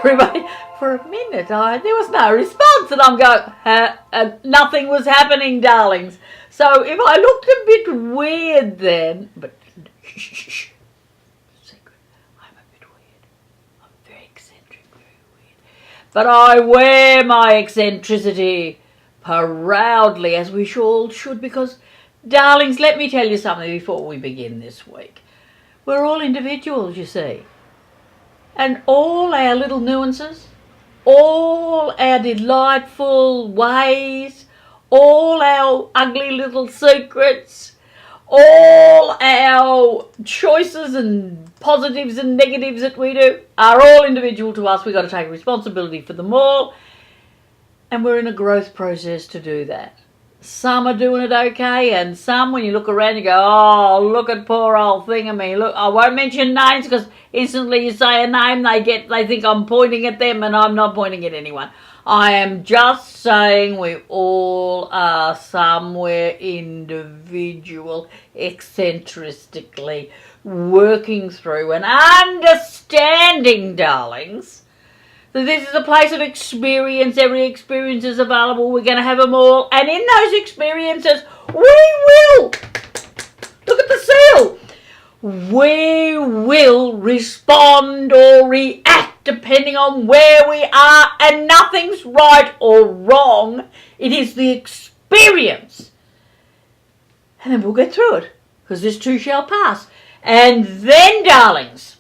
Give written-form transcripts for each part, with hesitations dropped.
everybody. For a minute, there was no response, and I'm going, nothing was happening, darlings. So if I looked a bit weird then, but shh, secret, I'm a bit weird. I'm very eccentric, very weird. But I wear my eccentricity proudly, as we all should, because, darlings, let me tell you something before we begin this week. We're all individuals, you see. And all our little nuances, all our delightful ways, all our ugly little secrets, all our choices and positives and negatives that we do are all individual to us. We've got to take responsibility for them all. And we're in a growth process to do that. Some are doing it okay, and some, when you look around, you go, oh, look at poor old thingamy. Look, I won't mention names, because instantly you say a name, they think I'm pointing at them, and I'm not pointing at anyone. I am just saying we all are somewhere individual, eccentrically working through and understanding, darlings, that this is a place of experience. Every experience is available. We're going to have them all. And in those experiences, we will, look at the seal, we will respond or react depending on where we are. And nothing's right or wrong. It is the experience. And then we'll get through it, because this too shall pass. And then, darlings,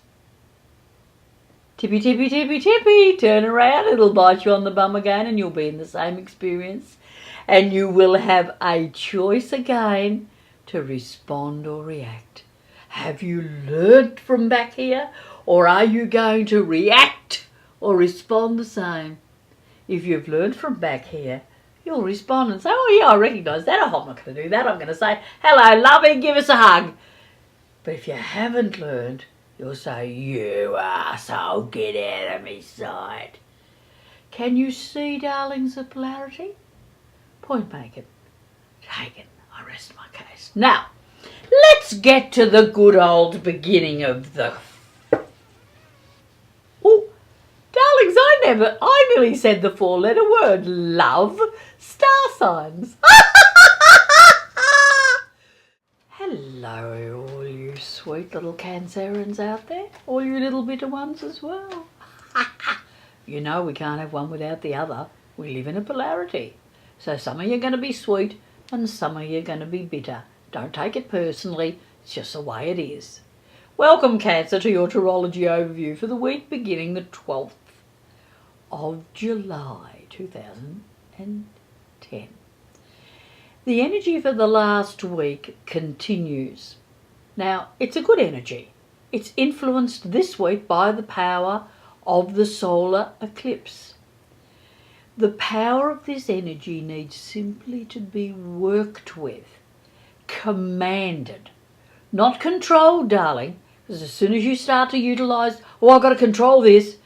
tippy, tippy, tippy, tippy, turn around, it'll bite you on the bum again, and you'll be in the same experience. And you will have a choice again to respond or react. Have you learnt from back here, or are you going to react or respond the same? If you've learnt from back here, you'll respond and say, oh yeah, I recognise that. I'm not going to do that. I'm going to say, hello, lovey, give us a hug. But if you haven't learned, you'll say, you arsehole, get out of me sight. Can you see, darlings, the polarity? Point taken. Taken. I rest my case. Now, let's get to the good old beginning of the... Oh, darlings, I nearly said the four-letter word. Love. Star signs. Hello, all you sweet little Cancerans out there. All you little bitter ones as well. You know we can't have one without the other. We live in a polarity. So some of you are going to be sweet and some of you are going to be bitter. Don't take it personally. It's just the way it is. Welcome, Cancer, to your Tarology overview for the week beginning the 12th of July 2010. The energy for the last week continues. Now, it's a good energy. It's influenced this week by the power of the solar eclipse. The power of this energy needs simply to be worked with, commanded, not controlled, darling, because as soon as you start to utilise, oh, I've got to control this,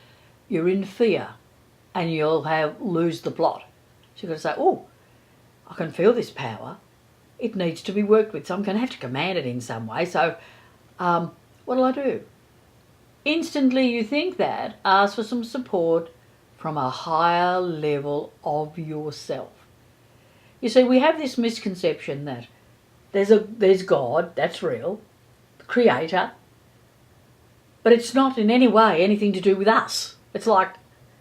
you're in fear and you'll lose the plot. So you've got to say, oh, I can feel this power. It needs to be worked with. So I'm going to have to command it in some way. So what'll I do? Instantly you think that, ask for some support from a higher level of yourself. You see, we have this misconception that there's God, that's real, the Creator, but it's not in any way anything to do with us. It's like,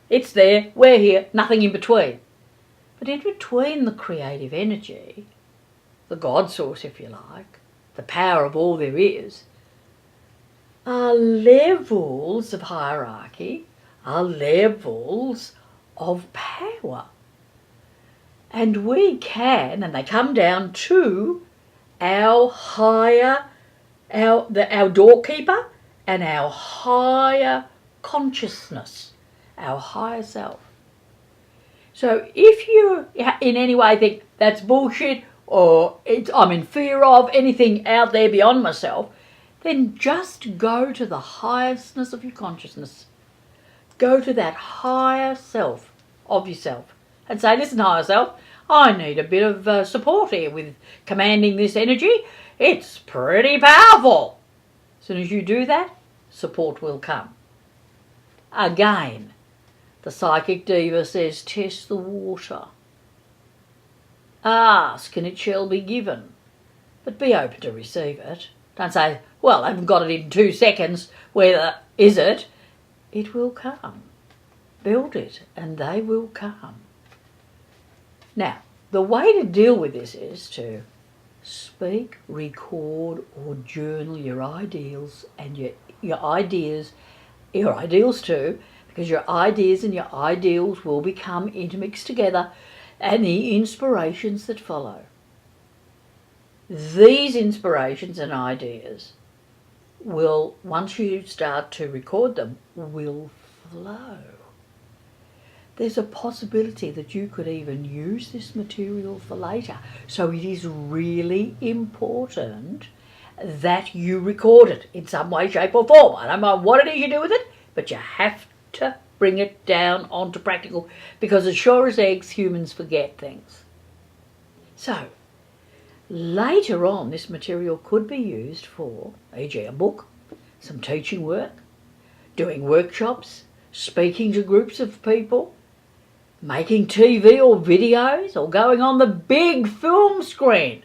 it's there, we're here, nothing in between. But in between the creative energy, the God source, if you like, the power of all there is, are levels of hierarchy, are levels of power. And we can, and they come down to our higher, our doorkeeper and our higher consciousness, our higher self. So if you in any way think that's bullshit or I'm in fear of anything out there beyond myself, then just go to the highestness of your consciousness. Go to that higher self of yourself and say, listen, higher self, I need a bit of support here with commanding this energy. It's pretty powerful. As soon as you do that, support will come. Again, The Psychic Diva says, test the water. Ask and it shall be given. But be open to receive it. Don't say, well, I haven't got it in 2 seconds. Where is it? It will come. Build it and they will come. Now, the way to deal with this is to speak, record or journal your ideals and your ideals too, because your ideas and your ideals will become intermixed together, and the inspirations that follow. These inspirations and ideas will, once you start to record them, will flow. There's a possibility that you could even use this material for later. So it is really important that you record it in some way, shape or form. I don't know what it is you do with it, but you have to bring it down onto practical, because as sure as eggs, humans forget things. So later on, this material could be used for, e.g. a book, some teaching work, doing workshops, speaking to groups of people, making TV or videos, or going on the big film screen.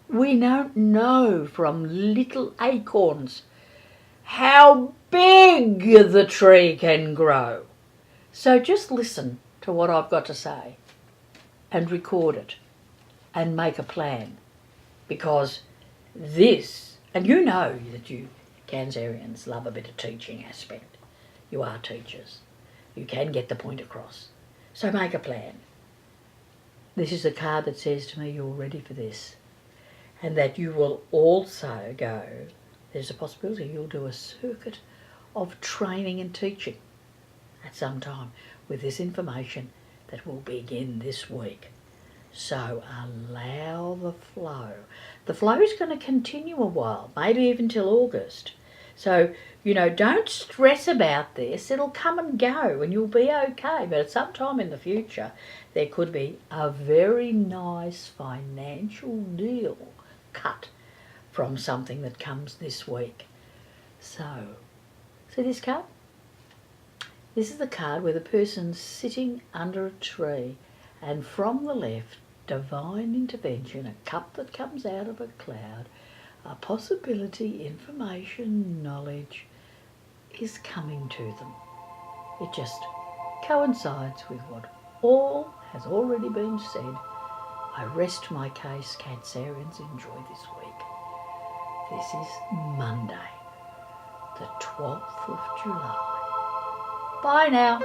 We don't know from little acorns how big the tree can grow. So just listen to what I've got to say and record it and make a plan, because this, and you know that you Cancerians love a bit of teaching aspect. You are teachers. You can get the point across. So make a plan. This is a card that says to me you're ready for this, and that you will also go, there's a possibility you'll do a circuit of training and teaching at some time with this information that will begin this week. So allow the flow. The flow is going to continue a while, maybe even till August. So, don't stress about this. It'll come and go and you'll be okay. But at some time in the future, there could be a very nice financial deal cut from something that comes this week. So, see this card? This is the card where the person's sitting under a tree, and from the left, divine intervention, a cup that comes out of a cloud, a possibility, information, knowledge is coming to them. It just coincides with what all has already been said. I rest my case, Cancerians. Enjoy this week. This is Monday, the 12th of July. Bye now.